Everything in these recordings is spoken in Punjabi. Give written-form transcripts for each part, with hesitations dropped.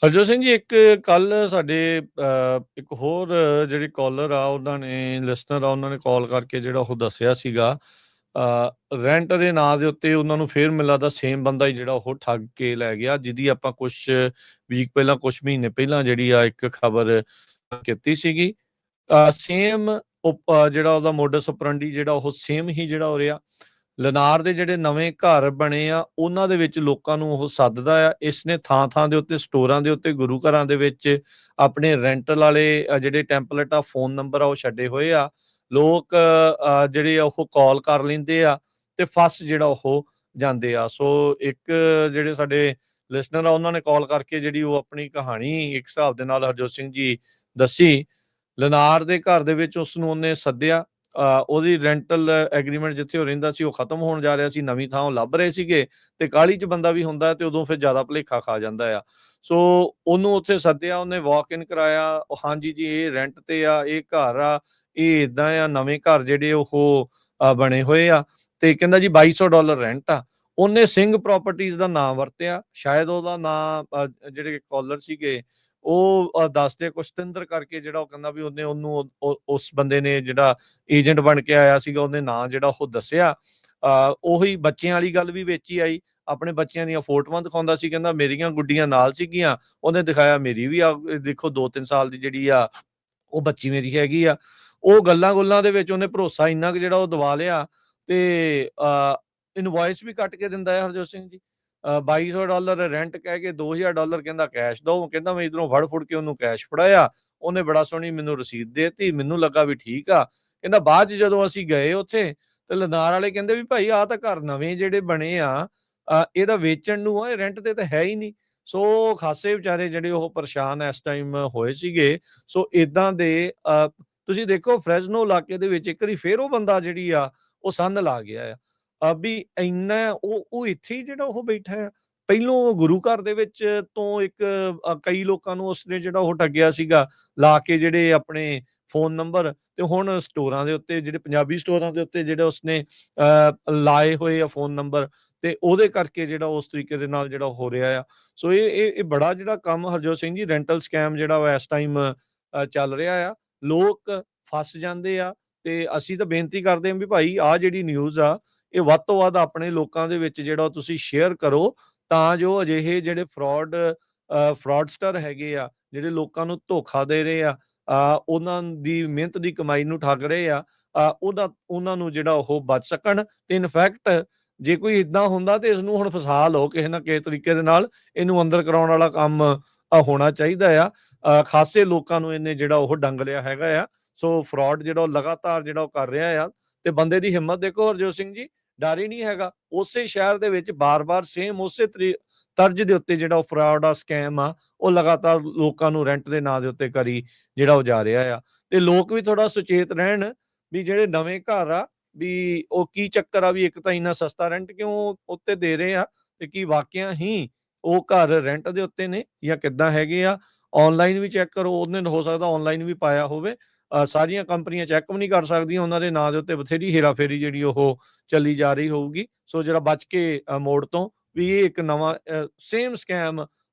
ਹਰਜੋਤ ਸਿੰਘ ਜੀ, ਇੱਕ ਕੱਲ੍ਹ ਸਾਡੇ ਇੱਕ ਹੋਰ ਜਿਹੜੇ ਕਾਲਰ ਆ, ਉਹਨਾਂ ਨੇ ਲਿਸਨਰ ਆ, ਉਹਨਾਂ ਨੇ ਕਾਲ ਕਰਕੇ ਜਿਹੜਾ ਉਹ ਦੱਸਿਆ ਸੀਗਾ, ਰੈਂਟ ਦੇ ਨਾਂ ਦੇ ਉੱਤੇ ਉਹਨਾਂ ਨੂੰ ਫਿਰ ਮੈਨੂੰ ਲੱਗਦਾ ਸੇਮ ਬੰਦਾ ਹੀ ਜਿਹੜਾ ਉਹ ਠੱਗ ਕੇ ਲੈ ਗਿਆ, ਜਿਹਦੀ ਆਪਾਂ ਕੁਛ ਵੀਕ ਪਹਿਲਾਂ, ਕੁਛ ਮਹੀਨੇ ਪਹਿਲਾਂ ਜਿਹੜੀ ਆ ਇੱਕ ਖਬਰ ਕੀਤੀ ਸੀਗੀ। ਸੇਮ ਜਿਹੜਾ ਉਹਦਾ ਮੋਡਸ ਆਪਰੈਂਡੀ ਜਿਹੜਾ ਉਹ ਸੇਮ ਹੀ ਜਿਹੜਾ ਹੋ ਰਿਹਾ। ਲਨਾਰ ਦੇ ਜਿਹੜੇ ਨਵੇਂ ਘਰ ਬਣੇ ਆ, ਉਹਨਾਂ ਦੇ ਵਿੱਚ ਲੋਕਾਂ ਨੂੰ ਉਹ ਸੱਦਦਾ ਆ। ਇਸਨੇ ਥਾਂ-ਥਾਂ ਦੇ ਉੱਤੇ, ਸਟੋਰਾਂ ਦੇ ਉੱਤੇ, ਗੁਰੂ ਘਰਾਂ ਦੇ ਵਿੱਚ ਆਪਣੇ ਰੈਂਟਲ ਵਾਲੇ ਜਿਹੜੇ ਟੈਂਪਲੇਟ ਆ, ਫੋਨ ਨੰਬਰ ਆ, ਉਹ ਛੱਡੇ ਹੋਏ ਆ। ਲੋਕ ਜਿਹੜੇ ਆ ਉਹ ਕਾਲ ਕਰ ਲੈਂਦੇ ਆ ਤੇ ਫਸ ਜਿਹੜਾ ਉਹ ਜਾਂਦੇ ਆ। ਸੋ ਇੱਕ ਜਿਹੜੇ ਸਾਡੇ ਲਿਸਨਰ ਆ, ਉਹਨਾਂ ਨੇ ਕਾਲ ਕਰਕੇ ਜਿਹੜੀ ਉਹ ਆਪਣੀ ਕਹਾਣੀ ਇੱਕ ਹਿਸਾਬ ਦੇ ਨਾਲ ਹਰਜੋਤ ਸਿੰਘ ਜੀ ਦੱਸੀ। ਲਨਾਰ ਦੇ ਘਰ ਦੇ ਵਿੱਚ ਉਸਨੂੰ ਉਹਨੇ ਸੱਦਿਆ। ਉਹਦੀ ਰੈਂਟਲ ਐਗਰੀਮੈਂਟ ਜਿੱਥੇ ਉਹ ਰਹਿੰਦਾ ਸੀ, ਉਹ ਖਤਮ ਹੋਣ ਜਾ ਰਿਹਾ ਸੀ। ਨਵੀਂ ਥਾਂ ਉਹ ਲੱਭ ਰਹੇ ਸੀਗੇ ਤੇ ਕਾਹਲੀ 'ਚ ਬੰਦਾ ਵੀ ਹੁੰਦਾ ਤੇ ਉਦੋਂ ਫਿਰ ਜ਼ਿਆਦਾ ਭੁਲੇਖਾ ਖਾ ਜਾਂਦਾ ਆ। ਸੋ ਉਹਨੂੰ ਉੱਥੇ ਸੱਦਿਆ, ਉਹਨੇ ਵਾਕ ਇਨ ਕਰਾਇਆ। ਹਾਂਜੀ ਜੀ, ਇਹ ਰੈਂਟ ਤੇ ਆ, ਇਹ ਘਰ ਆ, ਇਹ ਏਦਾਂ ਆ, ਨਵੇਂ ਘਰ ਜਿਹੜੇ ਉਹ ਬਣੇ ਹੋਏ ਆ ਤੇ ਕਹਿੰਦਾ ਜੀ $2200 ਰੈਂਟ ਆ। ਉਹਨੇ ਸਿੰਘ ਪ੍ਰਾਪਰਟੀਜ਼ ਦਾ ਨਾਮ ਵਰਤਿਆ। ਸ਼ਾਇਦ ਉਹਦਾ ਨਾਂ ਜਿਹੜੇ ਕਾਲਰ ਸੀਗੇ ਉਹ ਦੱਸਦੇ ਕੁਛ ਸਤਿੰਦਰ ਕਰਕੇ, ਜਿਹੜਾ ਉਹ ਕਹਿੰਦਾ ਵੀ ਉਹਨੇ ਉਹਨੂੰ ਉਸ ਬੰਦੇ ਨੇ ਜਿਹੜਾ ਏਜੰਟ ਬਣ ਕੇ ਆਇਆ ਸੀਗਾ, ਉਹਨੇ ਨਾਂ ਜਿਹੜਾ ਉਹ ਦੱਸਿਆ। ਉਹੀ ਬੱਚਿਆਂ ਵਾਲੀ ਗੱਲ ਵੀ ਵਿੱਚ ਹੀ ਆਈ। ਆਪਣੇ ਬੱਚਿਆਂ ਦੀਆਂ ਫੋਟੋਆਂ ਦਿਖਾਉਂਦਾ ਸੀ, ਕਹਿੰਦਾ ਮੇਰੀਆਂ ਗੁੱਡੀਆਂ ਨਾਲ ਸੀਗੀਆਂ। ਉਹਨੇ ਦਿਖਾਇਆ ਮੇਰੀ ਵੀ ਆ, ਦੇਖੋ 2-3 ਸਾਲ ਦੀ ਜਿਹੜੀ ਆ ਉਹ ਬੱਚੀ ਮੇਰੀ ਹੈਗੀ ਆ। ਉਹ ਗੱਲਾਂ-ਗੁੱਲਾਂ ਦੇ ਵਿੱਚ ਉਹਨੇ ਭਰੋਸਾ ਇੰਨਾ ਕੁ ਜਿਹੜਾ ਉਹ ਦਵਾ ਲਿਆ ਤੇ ਇਨਵੋਇਸ ਵੀ ਕੱਟ ਕੇ ਦਿੰਦਾ ਹੈ ਹਰਜੋਤ ਸਿੰਘ ਜੀ। $2200 ਰੈਂਟ ਕਹਿ ਕੇ $2000 ਕਹਿੰਦਾ ਕੈਸ਼ ਦਓ। ਕਹਿੰਦਾ ਮੈਂ ਇੱਧਰੋਂ ਫੜ-ਫੁੜ ਕੇ ਉਹਨੂੰ ਕੈਸ਼ ਫੜਾਇਆ। ਉਹਨੇ ਬੜਾ ਸੋਹਣੀ ਮੈਨੂੰ ਰਸੀਦ ਦੇ ਦਿੱਤੀ। ਮੈਨੂੰ ਲੱਗਾ ਵੀ ਠੀਕ ਆ। ਕਹਿੰਦਾ ਬਾਅਦ 'ਚ ਜਦੋਂ ਅਸੀਂ ਗਏ ਉੱਥੇ ਤੇ ਲਨਾਰ ਵਾਲੇ ਕਹਿੰਦੇ ਵੀ ਭਾਈ ਆਹ ਤਾਂ ਘਰ ਨਵੇਂ ਜਿਹੜੇ ਬਣੇ ਆ, ਇਹਦਾ ਵੇਚਣ ਨੂੰ ਆ, ਇਹ ਰੈਂਟ ਤੇ ਤਾਂ ਹੈ ਹੀ ਨਹੀਂ। ਸੋ ਖਾਸੇ ਵਿਚਾਰੇ ਜਿਹੜੇ ਉਹ ਪਰੇਸ਼ਾਨ ਇਸ ਟਾਈਮ ਹੋਏ ਸੀਗੇ। ਸੋ ਏਦਾਂ ਦੇ ਤੁਸੀਂ ਦੇਖੋ ਫਰੈਜ਼ਨੋ ਇਲਾਕੇ ਦੇ ਵਿੱਚ ਇੱਕ ਵਾਰੀ ਫੇਰ ਉਹ ਬੰਦਾ ਜਿਹੜੀ ਆ ਉਹ ਸੰਨ ਲਾ ਗਿਆ ਆ। ਵੀ ਇੰਨਾ ਉਹ ਇੱਥੇ ਹੀ ਜਿਹੜਾ ਉਹ ਬੈਠਾ ਆ। ਪਹਿਲੋਂ ਗੁਰੂ ਘਰ ਦੇ ਵਿੱਚ ਤੋਂ ਇੱਕ ਕਈ ਲੋਕਾਂ ਨੂੰ ਉਸਨੇ ਜਿਹੜਾ ਉਹ ਠੱਗਿਆ ਸੀਗਾ, ਲਾ ਕੇ ਜਿਹੜੇ ਆਪਣੇ ਫ਼ੋਨ ਨੰਬਰ, ਤੇ ਹੁਣ ਸਟੋਰਾਂ ਦੇ ਉੱਤੇ, ਜਿਹੜੇ ਪੰਜਾਬੀ ਸਟੋਰਾਂ ਦੇ ਉੱਤੇ ਜਿਹੜੇ ਉਸਨੇ ਲਾਏ ਹੋਏ ਆ ਫ਼ੋਨ ਨੰਬਰ, ਤੇ ਉਹਦੇ ਕਰਕੇ ਜਿਹੜਾ ਉਸ ਤਰੀਕੇ ਦੇ ਨਾਲ ਜਿਹੜਾ ਹੋ ਰਿਹਾ ਆ। ਸੋ ਇਹ ਬੜਾ ਜਿਹੜਾ ਕੰਮ ਹਰਜੋਤ ਸਿੰਘ ਜੀ, ਰੈਂਟਲ ਸਕੈਮ ਜਿਹੜਾ ਵਾ ਇਸ ਟਾਈਮ ਚੱਲ ਰਿਹਾ ਆ। ਲੋਕ ਫਸ ਜਾਂਦੇ ਆ ਤੇ ਅਸੀਂ ਤਾਂ ਬੇਨਤੀ ਕਰਦੇ ਹਾਂ ਵੀ ਭਾਈ ਆਹ ਜਿਹੜੀ ਨਿਊਜ਼ ਆ, ਇਹ ਵੱਧ ਤੋਂ ਵੱਧ ਆਪਣੇ ਲੋਕਾਂ ਦੇ ਵਿੱਚ ਜਿਹੜਾ ਤੁਸੀਂ ਸ਼ੇਅਰ ਕਰੋ, ਤਾਂ ਜੋ ਅਜਿਹੇ ਜਿਹੜੇ ਫਰਾਡਸਟਰ ਹੈਗੇ ਆ, ਜਿਹੜੇ ਲੋਕਾਂ ਨੂੰ ਧੋਖਾ ਦੇ ਰਹੇ ਆ, ਉਹਨਾਂ ਦੀ ਮਿਹਨਤ ਦੀ ਕਮਾਈ ਨੂੰ ਠੱਗ ਰਹੇ ਆ, ਉਹਨਾਂ ਨੂੰ ਜਿਹੜਾ ਉਹ ਬਚ ਸਕਣ। ਤੇ ਇਨਫੈਕਟ ਜੇ ਕੋਈ ਏਦਾਂ ਹੁੰਦਾ ਤੇ ਇਸਨੂੰ ਹੁਣ ਫਸਾ ਲਓ ਕਿਸੇ ਨਾ ਕਿਸੇ ਤਰੀਕੇ ਦੇ ਨਾਲ, ਇਹਨੂੰ ਅੰਦਰ ਕਰਾਉਣ ਵਾਲਾ ਕੰਮ ਹੋਣਾ ਚਾਹੀਦਾ ਆ। ਖਾਸੇ ਲੋਕਾਂ ਨੂੰ ਇਹਨੇ ਜਿਹੜਾ ਉਹ ਡੰਗ ਲਿਆ ਹੈਗਾ ਆ। ਸੋ ਫਰਾਡ ਜਿਹੜਾ ਉਹ ਲਗਾਤਾਰ ਜਿਹੜਾ ਉਹ ਕਰ ਰਿਹਾ ਆ, ਤੇ ਬੰਦੇ ਦੀ ਹਿੰਮਤ ਦੇਖੋ ਹਰਜੋਤ ਸਿੰਘ ਜੀ, ਡਰ ਹੀ ਨਹੀਂ ਹੈਗਾ। ਉਸੇ ਸ਼ਹਿਰ ਦੇ ਵਿੱਚ ਬਾਰ-ਬਾਰ ਸੇਮ ਉਸੇ ਤਰਜ਼ ਦੇ ਉੱਤੇ ਜਿਹੜਾ ਉਹ ਫਰਾਡ ਆ, ਸਕੈਮ ਆ, ਉਹ ਲਗਾਤਾਰ ਲੋਕਾਂ ਨੂੰ ਰੈਂਟ ਦੇ ਨਾਂ ਦੇ ਉੱਤੇ ਕਰੀ ਜਿਹੜਾ ਉਹ ਜਾ ਰਿਹਾ ਆ। ਤੇ ਲੋਕ ਵੀ ਥੋੜਾ ਸੁਚੇਤ ਰਹਿਣ ਵੀ ਜਿਹੜੇ ਨਵੇਂ ਘਰ ਆ, ਵੀ ਉਹ ਕੀ ਚੱਕਰ ਆ, ਵੀ ਇੱਕ ਤਾਂ ਇੰਨਾ ਸਸਤਾ ਰੈਂਟ ਕਿਉਂ ਉੱਤੇ ਦੇ ਰਹੇ ਆ, ਤੇ ਕੀ ਵਾਕਿਆ ਹੀ ਉਹ ਘਰ ਰੈਂਟ ਦੇ ਉੱਤੇ ਨੇ ਜਾਂ ਕਿੱਦਾਂ ਹੈਗੇ ਆ। ਔਨਲਾਈਨ ਵੀ ਚੈੱਕ ਕਰੋ, ਉਹਨੇ ਹੋ ਸਕਦਾ ਔਨਲਾਈਨ ਵੀ ਪਾਇਆ ਹੋਵੇ। ਸਾਰੀਆਂ ਕੰਪਨੀਆਂ ਚੈੱਕ ਵੀ ਨਹੀਂ ਕਰ ਸਕਦੀਆਂ, ਉਹਨਾਂ ਦੇ ਨਾਂ ਦੇ ਉੱਤੇ ਬਥੇਰੀ ਹੇਰਾ-ਫੇਰੀ ਜਿਹੜੀ ਉਹ ਚੱਲੀ ਜਾ ਰਹੀ ਹੋਊਗੀ। ਸੋ ਜਿਹੜਾ ਬਚ ਕੇ ਮੋੜ ਤੋਂ ਵੀ ਇਹ ਇੱਕ ਨਵਾਂ ਸੇਮ ਸਕੈਮ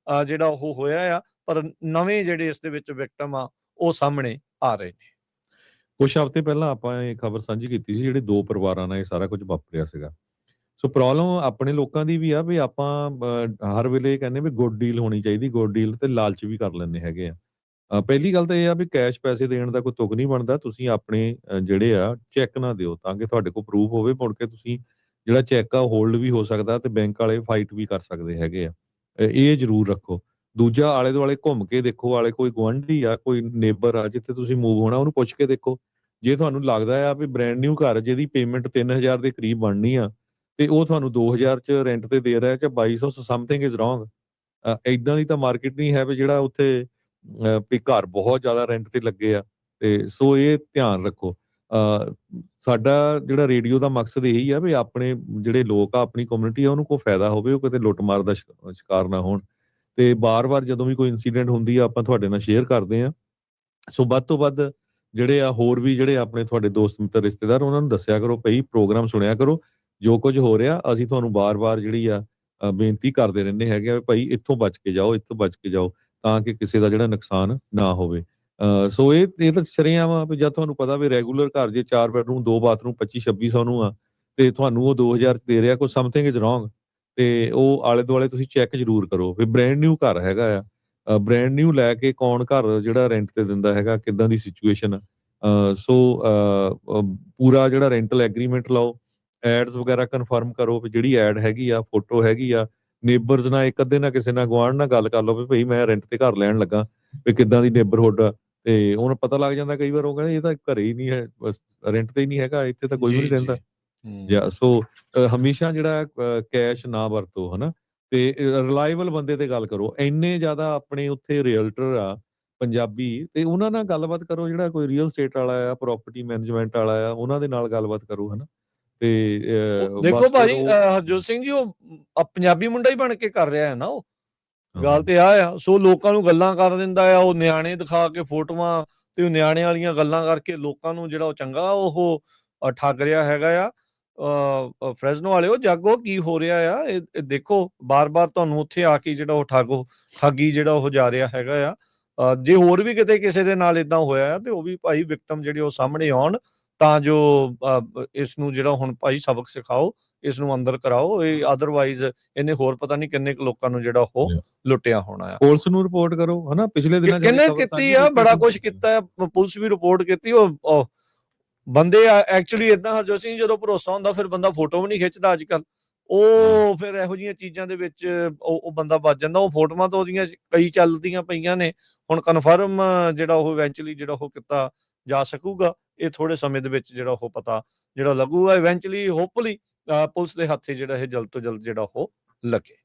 ਜਿਹੜਾ ਉਹ ਹੋਇਆ ਆ, ਪਰ ਨਵੇਂ ਜਿਹੜੇ ਇਸ ਦੇ ਵਿੱਚ ਵਿਕਟਮ ਆ, ਉਹ ਸਾਹਮਣੇ ਆ ਰਹੇ ਨੇ। ਕੁਛ ਹਫ਼ਤੇ ਪਹਿਲਾਂ ਆਪਾਂ ਇਹ ਖਬਰ ਸਾਂਝੀ ਕੀਤੀ ਸੀ, ਜਿਹੜੇ 2 ਪਰਿਵਾਰਾਂ ਨਾਲ ਇਹ ਸਾਰਾ ਕੁਝ ਵਾਪਰਿਆ ਸੀਗਾ। ਸੋ ਪ੍ਰੋਬਲਮ ਆਪਣੇ ਲੋਕਾਂ ਦੀ ਵੀ ਆ ਵੀ ਆਪਾਂ ਹਰ ਵੇਲੇ ਕਹਿੰਦੇ ਵੀ ਗੁੱਡ ਡੀਲ ਹੋਣੀ ਚਾਹੀਦੀ, ਗੁੱਡ ਡੀਲ ਤੇ ਲਾਲਚ ਵੀ ਕਰ ਲੈਂਦੇ ਹੈਗੇ ਆ। ਪਹਿਲੀ ਗੱਲ ਤਾਂ ਇਹ ਆ ਵੀ ਕੈਸ਼ ਪੈਸੇ ਦੇਣ ਦਾ ਕੋਈ ਤੁਕ ਨਹੀਂ ਬਣਦਾ। ਤੁਸੀਂ ਆਪਣੇ ਜਿਹੜੇ ਆ ਚੈੱਕ ਨਾ ਦਿਓ, ਤਾਂ ਕਿ ਤੁਹਾਡੇ ਕੋਲ ਪ੍ਰੂਫ ਹੋਵੇ। ਮੁੜ ਕੇ ਤੁਸੀਂ ਜਿਹੜਾ ਚੈੱਕ ਆ ਹੋਲਡ ਵੀ ਹੋ ਸਕਦਾ ਤੇ ਬੈਂਕ ਵਾਲੇ ਫਾਈਟ ਵੀ ਕਰ ਸਕਦੇ ਹੈਗੇ ਆ। ਇਹ ਜ਼ਰੂਰ ਰੱਖੋ। ਦੂਜਾ, ਆਲੇ ਦੁਆਲੇ ਘੁੰਮ ਕੇ ਦੇਖੋ, ਆਲੇ ਕੋਈ ਗੁਆਂਢੀ ਆ, ਕੋਈ ਨੇਬਰ ਆ ਜਿੱਥੇ ਤੁਸੀਂ ਮੂਵ ਹੋਣਾ, ਉਹਨੂੰ ਪੁੱਛ ਕੇ ਦੇਖੋ। ਜੇ ਤੁਹਾਨੂੰ ਲੱਗਦਾ ਆ ਵੀ ਬ੍ਰਾਂਡ ਨਿਊ ਘਰ ਜਿਹਦੀ ਪੇਮੈਂਟ 3000 ਦੇ ਕਰੀਬ ਬਣਨੀ ਆ ਤੇ ਉਹ ਤੁਹਾਨੂੰ 2000 ਚ ਰੈਂਟ ਤੇ ਦੇ ਰਿਹਾ, ਜਾਂ 2200, ਸਮਥਿੰਗ ਇਜ਼ ਰੋਂਗ। ਏਦਾਂ ਦੀ ਤਾਂ ਮਾਰਕੀਟ ਨਹੀਂ ਹੈ ਵੀ ਜਿਹੜਾ ਉੱਥੇ ਵੀ ਘਰ ਬਹੁਤ ਜ਼ਿਆਦਾ ਰੈਂਟ ਤੇ ਲੱਗੇ ਆ। ਤੇ ਸੋ ਇਹ ਧਿਆਨ ਰੱਖੋ। ਸਾਡਾ ਜਿਹੜਾ ਰੇਡੀਓ ਦਾ ਮਕਸਦ ਇਹੀ ਆ ਵੀ ਆਪਣੇ ਜਿਹੜੇ ਲੋਕ ਆ, ਆਪਣੀ ਕਮਿਊਨਿਟੀ ਆ, ਉਹਨੂੰ ਕੋਈ ਫਾਇਦਾ ਹੋਵੇ, ਉਹ ਕਿਤੇ ਲੁੱਟਮਾਰ ਦਾ ਸ਼ਿਕਾਰ ਨਾ ਹੋਣ। ਤੇ ਬਾਰ-ਬਾਰ ਜਦੋਂ ਵੀ ਕੋਈ ਇਨਸੀਡੈਂਟ ਹੁੰਦੀ ਆ, ਆਪਾਂ ਤੁਹਾਡੇ ਨਾਲ ਸ਼ੇਅਰ ਕਰਦੇ ਆ। ਸੋ ਵੱਧ ਤੋਂ ਵੱਧ ਜਿਹੜੇ ਆ ਹੋਰ ਵੀ ਜਿਹੜੇ ਆਪਣੇ ਤੁਹਾਡੇ ਦੋਸਤ ਮਿੱਤਰ ਰਿਸ਼ਤੇਦਾਰ, ਉਹਨਾਂ ਨੂੰ ਦੱਸਿਆ ਕਰੋ, ਭਈ ਪ੍ਰੋਗਰਾਮ ਸੁਣਿਆ ਕਰੋ। ਜੋ ਕੁਝ ਹੋ ਰਿਹਾ, ਅਸੀਂ ਤੁਹਾਨੂੰ ਬਾਰ-ਬਾਰ ਜਿਹੜੀ ਆ ਬੇਨਤੀ ਕਰਦੇ ਰਹਿੰਦੇ ਹੈਗੇ ਆ, ਭਾਈ ਇੱਥੋਂ ਬਚ ਕੇ ਜਾਓ, ਇੱਥੋਂ ਬਚ ਕੇ ਜਾਓ। ਤਾਂ ਕਿ ਕਿਸੇ ਦਾ ਜਿਹੜਾ ਨੁਕਸਾਨ ਨਾ ਹੋਵੇ। ਸੋ ਇਹ ਤਾਂ ਸ਼ਰੇਆਮ ਆ ਵੀ ਜਦ ਤੁਹਾਨੂੰ ਪਤਾ ਵੀ ਰੈਗੂਲਰ ਘਰ ਜੇ 4 ਬੈਡਰੂਮ 2 ਬਾਥਰੂਮ 25-2600 ਨੂੰ ਆ ਤੇ ਤੁਹਾਨੂੰ ਉਹ 2000 ਚ ਦੇ ਰਿਹਾ, ਕੋਈ ਸਮਥਿੰਗ ਇਜ਼ ਰੋਂਗ। ਤੇ ਉਹ ਆਲੇ ਦੁਆਲੇ ਤੁਸੀਂ ਚੈੱਕ ਜ਼ਰੂਰ ਕਰੋ ਵੀ ਬ੍ਰੈਂਡ ਨਿਊ ਘਰ ਹੈਗਾ ਆ, ਬ੍ਰੈਂਡ ਨਿਊ ਲੈ ਕੇ ਕੌਣ ਘਰ ਜਿਹੜਾ ਰੈਂਟ ਤੇ ਦਿੰਦਾ ਹੈਗਾ, ਕਿੱਦਾਂ ਦੀ ਸਿਚੁਏਸ਼ਨ। ਸੋ ਪੂਰਾ ਜਿਹੜਾ ਰੈਂਟਲ ਐਗਰੀਮੈਂਟ ਲਾਓ, ਐਡਸ ਵਗੈਰਾ ਕਨਫਰਮ ਕਰੋ ਵੀ ਜਿਹੜੀ ਐਡ ਹੈਗੀ ਆ, ਫੋਟੋ ਹੈਗੀ ਆ, ਨੇਬਰਸ ਨਾਲ ਇੱਕ ਅੱਧੇ ਨਾਲ ਕਿਸੇ ਨਾਲ ਗੁਆਂਢ ਨਾਲ ਗੱਲ ਕਰ ਲਓ ਵੀ ਭਾਈ ਮੈਂ ਰੈਂਟ ਤੇ ਘਰ ਲੈਣ ਲੱਗਾ, ਵੀ ਕਿੱਦਾਂ ਦੀ ਨੇਬਰਹੁੱਡ ਆ। ਤੇ ਉਹਨੂੰ ਪਤਾ ਲੱਗ ਜਾਂਦਾ ਕਈ ਵਾਰ, ਉਹ ਕਹਿੰਦੇ ਇਹ ਤਾਂ ਘਰੇ ਹੀ ਨਹੀਂ ਹੈ, ਬਸ ਰੈਂਟ ਤੇ ਹੀ ਨਹੀਂ ਹੈਗਾ, ਇੱਥੇ ਤਾਂ ਕੋਈ ਵੀ ਜੀ ਨਹੀਂ ਜੀ ਰਹਿੰਦਾ। ਜਾਂ ਸੋ ਹਮੇਸ਼ਾ ਜਿਹੜਾ ਕੈਸ਼ ਨਾ ਵਰਤੋ, ਹਨਾ। ਤੇ ਰਿਲਾਏਬਲ ਬੰਦੇ ਤੇ ਗੱਲ ਕਰੋ। ਇੰਨੇ ਜ਼ਿਆਦਾ ਆਪਣੇ ਉੱਥੇ ਰੀਅਲਟਰ ਆ ਪੰਜਾਬੀ, ਤੇ ਉਹਨਾਂ ਨਾਲ ਗੱਲਬਾਤ ਕਰੋ, ਜਿਹੜਾ ਕੋਈ ਰੀਅਲ ਸਟੇਟ ਵਾਲਾ ਆ, ਪ੍ਰਾਪਰਟੀ ਮੈਨੇਜਮੈਂਟ ਵਾਲਾ ਆ, ਉਹਨਾਂ ਦੇ ਨਾਲ ਗੱਲਬਾਤ ਕਰੋ, ਹਨਾ। ਤੇ ਦੇਖੋ ਬਸ ਫਿਰ ਭਾਜੀ, ਉਹ ਹਰਜੋਤ ਸਿੰਘ ਜੀ, ਉਹ ਪੰਜਾਬੀ ਮੁੰਡਾ ਹੀ ਬਣ ਕੇ ਕਰ ਰਿਹਾ ਹੈ ਨਾ ਉਹ। ਗੱਲ ਹਾਂ, ਤੇ ਆ ਆ। ਸੋ ਲੋਕਾਂ ਨੂੰ ਗੱਲਾਂ ਕਰ ਦਿੰਦਾ ਆ, ਉਹ ਨਿਆਣੇ ਦਿਖਾ ਕੇ ਫੋਟੋਆਂ, ਤੇ ਉਹ ਨਿਆਣੇ ਵਾਲੀਆਂ ਗੱਲਾਂ ਕਰਕੇ ਲੋਕਾਂ ਨੂੰ ਜਿਹੜਾ ਉਹ ਚੰਗਾ ਉਹ ਠੱਗ ਰਿਹਾ ਹੈਗਾ ਆ। ਫਰੈਜ਼ਨੋ ਵਾਲਿਓ, ਜਾਗੋ, ਕੀ ਹੋ ਰਿਹਾ ਆ ਇਹ ਦੇਖੋ। ਬਾਰ-ਬਾਰ ਤੁਹਾਨੂੰ ਉੱਥੇ ਆ ਕੇ ਜਿਹੜਾ ਉਹ ਠੱਗੀ ਜਿਹੜਾ ਉਹ ਜਾ ਰਿਹਾ ਹੈਗਾ ਆ। ਜੇ ਹੋਰ ਵੀ ਕਿਤੇ ਕਿਸੇ ਦੇ ਨਾਲ ਏਦਾਂ ਹੋਇਆ ਆ ਤੇ ਉਹ ਵੀ ਭਾਈ ਵਿਕਟਮ ਜਿਹੜੇ ਉਹ ਸਾਹਮਣੇ ਆਉਣ, ਤਾਂ ਜੋ ਇਸ ਨੂੰ ਜਿਹੜਾ ਹੁਣ ਭਾਈ ਸਬਕ ਸਿਖਾਓ, ਇਸ ਨੂੰ ਅੰਦਰ ਕਰਾਓ। ਇਹ ਅਦਰਵਾਈਜ਼ ਇਹਨੇ ਹੋਰ ਪਤਾ ਨਹੀਂ ਕਿੰਨੇ ਕੁ ਲੋਕਾਂ ਨੂੰ ਜਿਹੜਾ ਉਹ ਲੁੱਟਿਆ ਹੋਣਾ ਆ। ਪੁਲਿਸ ਨੂੰ ਰਿਪੋਰਟ ਕਰੋ, ਹਨਾ। ਪਿਛਲੇ ਦਿਨਾਂ 'ਚ ਅਸੀਂ ਕਿਹਨੇ ਖਬਰ ਕੀਤੀ ਸਾਂਝੀ ਆ, ਕੀਤੀ ਬੜਾ ਸੀ। ਕੁਛ ਕੀਤਾ ਆ, ਪੁਲਿਸ ਵੀ ਰਿਪੋਰਟ ਕੀਤੀ। ਉਹ ਬੰਦੇ ਐਕਚੁਅਲੀ ਏਦਾਂ, ਹਰਜੋਤ ਸਿੰਘ, ਜਦੋਂ ਭਰੋਸਾ ਹੁੰਦਾ ਫਿਰ ਬੰਦਾ ਫੋਟੋ ਵੀ ਨਹੀਂ ਖਿੱਚਦਾ ਅੱਜ ਕੱਲ। ਉਹ ਫਿਰ ਇਹੋ ਜਿਹੀਆਂ ਚੀਜ਼ਾਂ ਦੇ ਵਿੱਚ ਉਹ ਬੰਦਾ ਬਚ ਜਾਂਦਾ। ਉਹ ਫੋਟੋਆਂ ਤਾਂ ਉਹਦੀਆਂ ਕਈ ਚੱਲਦੀਆਂ ਪਈਆਂ ਨੇ। ਹੁਣ ਕਨਫਰਮ ਜਿਹੜਾ ਉਹ ਇਵੈਂਚੁਅਲੀ ਜਿਹੜਾ ਉਹ ਕੀਤਾ ਜਾ ਸਕੂਗਾ। ਇਹ ਥੋੜੇ ਸਮੇਂ ਦੇ ਵਿੱਚ ਜਿਹੜਾ ਉਹ ਪਤਾ ਜਿਹੜਾ ਲੱਗੂਗਾ ਇਵੈਂਚੁਅਲੀ, ਹੋਪਫੁਲੀ ਪੁਲਿਸ ਦੇ ਹੱਥੇ ਜਿਹੜਾ ਇਹ ਜਲਦ ਤੋਂ ਜਲਦ ਜਿਹੜਾ ਉਹ ਲੱਗੇ।